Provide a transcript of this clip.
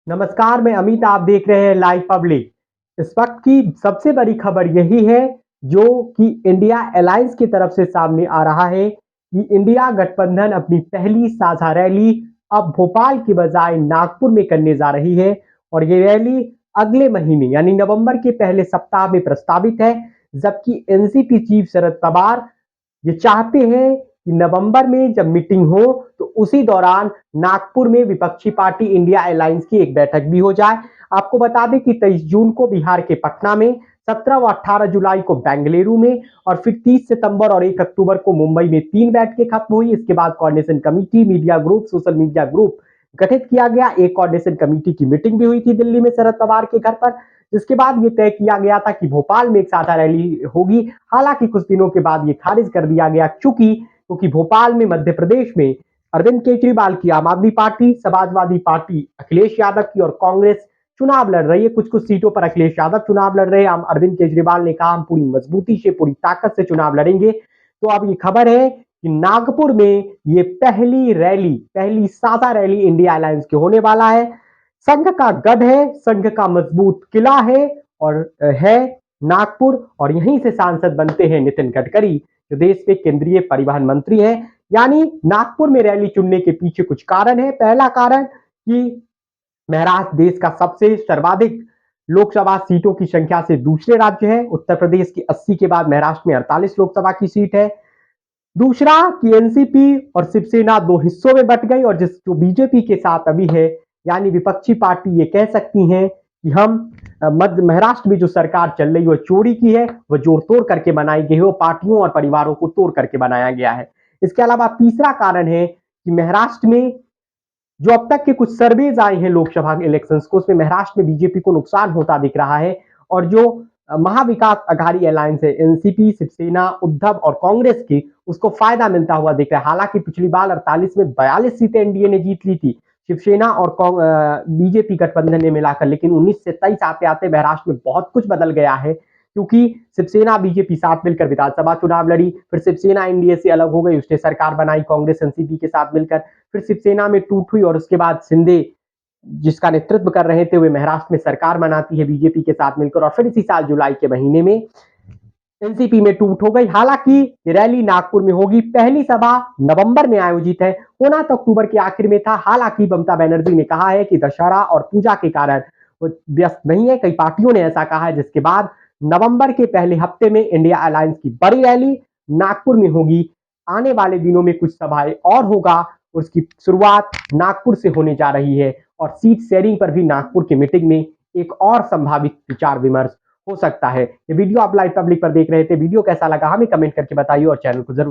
नमस्कार, मैं अमित। आप देख रहे हैं लाइव पब्लिक। इस वक्त की सबसे बड़ी खबर यही है जो कि इंडिया अलायंस की तरफ से सामने आ रहा है कि इंडिया गठबंधन अपनी पहली साझा रैली अब भोपाल की बजाय नागपुर में करने जा रही है और ये रैली अगले महीने यानी नवंबर के पहले सप्ताह में प्रस्तावित है। जबकि एनसीपी चीफ शरद पवार ये चाहते हैं कि नवंबर में जब मीटिंग हो तो उसी दौरान नागपुर में विपक्षी पार्टी इंडिया अलायंस की एक बैठक भी हो जाए। आपको बता दें कि 23 जून को बिहार के पटना में, 17 व 18 जुलाई को बेंगलुरु में और फिर 30 सितंबर और 1 अक्टूबर को मुंबई में 3 बैठकें खत्म हुई। इसके बाद coordination committee, media group, social media group गठित किया गया। एक कोऑर्डिनेशन कमेटी की मीटिंग भी हुई थी दिल्ली में शरद पवार के घर पर, जिसके बाद ये तय किया गया था कि भोपाल में एक साझा रैली होगी। हालांकि कुछ दिनों के बाद ये खारिज कर दिया गया क्योंकि भोपाल में मध्य प्रदेश में अरविंद केजरीवाल की आम आदमी पार्टी, समाजवादी पार्टी अखिलेश यादव की और कांग्रेस चुनाव लड़ रही है। कुछ कुछ सीटों पर अखिलेश यादव चुनाव लड़ रहे हैं। अरविंद केजरीवाल ने कहा हम पूरी मजबूती से, पूरी ताकत से चुनाव लड़ेंगे। तो अब ये खबर है कि नागपुर में ये पहली साझा रैली इंडिया अलायंस के होने वाला है। संघ का गढ़ है, संघ का मजबूत किला है और है नागपुर, और यहीं से सांसद बनते हैं नितिन गडकरी जो देश के केंद्रीय परिवहन मंत्री हैं। यानी नागपुर में रैली चुनने के पीछे कुछ कारण है। पहला कारण कि महाराष्ट्र देश का सबसे सर्वाधिक लोकसभा सीटों की संख्या से दूसरे राज्य है। उत्तर प्रदेश की 80 के बाद महाराष्ट्र में 48 लोकसभा की सीट है। दूसरा कि एनसीपी और शिवसेना दो हिस्सों में बट गई और जो बीजेपी के साथ अभी है, यानी विपक्षी पार्टी ये कह सकती हैं कि हम मध्य महाराष्ट्र में जो सरकार चल रही है वो चोरी की है, वो जोड़ तोड़ करके बनाई गई है, वो पार्टियों और परिवारों को तोड़ करके बनाया गया है। इसके अलावा तीसरा कारण है कि महाराष्ट्र में जो अब तक के कुछ सर्वेज आए हैं लोकसभा इलेक्शंस को, उसमें महाराष्ट्र में बीजेपी को नुकसान होता दिख रहा है और जो महाविकास अघाड़ी अलायंस है एनसीपी, शिवसेना, उद्धव और कांग्रेस की, उसको फायदा मिलता हुआ दिख रहा है। हालांकि पिछली बार 48 में 42 सीटें एनडीए ने जीत ली थी, शिवसेना और बीजेपी गठबंधन ने मिलाकर, लेकिन 19 से 23 आते आते महाराष्ट्र में बहुत कुछ बदल गया है क्योंकि शिवसेना बीजेपी साथ मिलकर विधानसभा चुनाव लड़ी, फिर शिवसेना एनडीए से अलग हो गई, उसने सरकार बनाई कांग्रेस एनसीपी के साथ मिलकर, फिर शिवसेना में टूट हुई और उसके बाद शिंदे जिसका नेतृत्व कर रहे थे वे महाराष्ट्र में सरकार बनाती है बीजेपी के साथ मिलकर, और फिर इसी साल जुलाई के महीने में एनसीपी में टूट हो गई। हालांकि ये रैली नागपुर में होगी। पहली सभा नवंबर में आयोजित है, होना तो अक्टूबर के आखिर में था। हालांकि ममता बनर्जी ने कहा है कि दशहरा और पूजा के कारण वो व्यस्त नहीं है, कई पार्टियों ने ऐसा कहा है, जिसके बाद नवंबर के पहले हफ्ते में इंडिया अलायंस की बड़ी रैली नागपुर में होगी। आने वाले दिनों में कुछ सभाएं और होगा, उसकी शुरुआत नागपुर से होने जा रही है और सीट शेयरिंग पर भी नागपुर की मीटिंग में एक और संभावित विचार विमर्श हो सकता है। ये वीडियो आप लाइव पब्लिक पर देख रहे थे। वीडियो कैसा लगा हमें कमेंट करके बताइए और चैनल को जरूर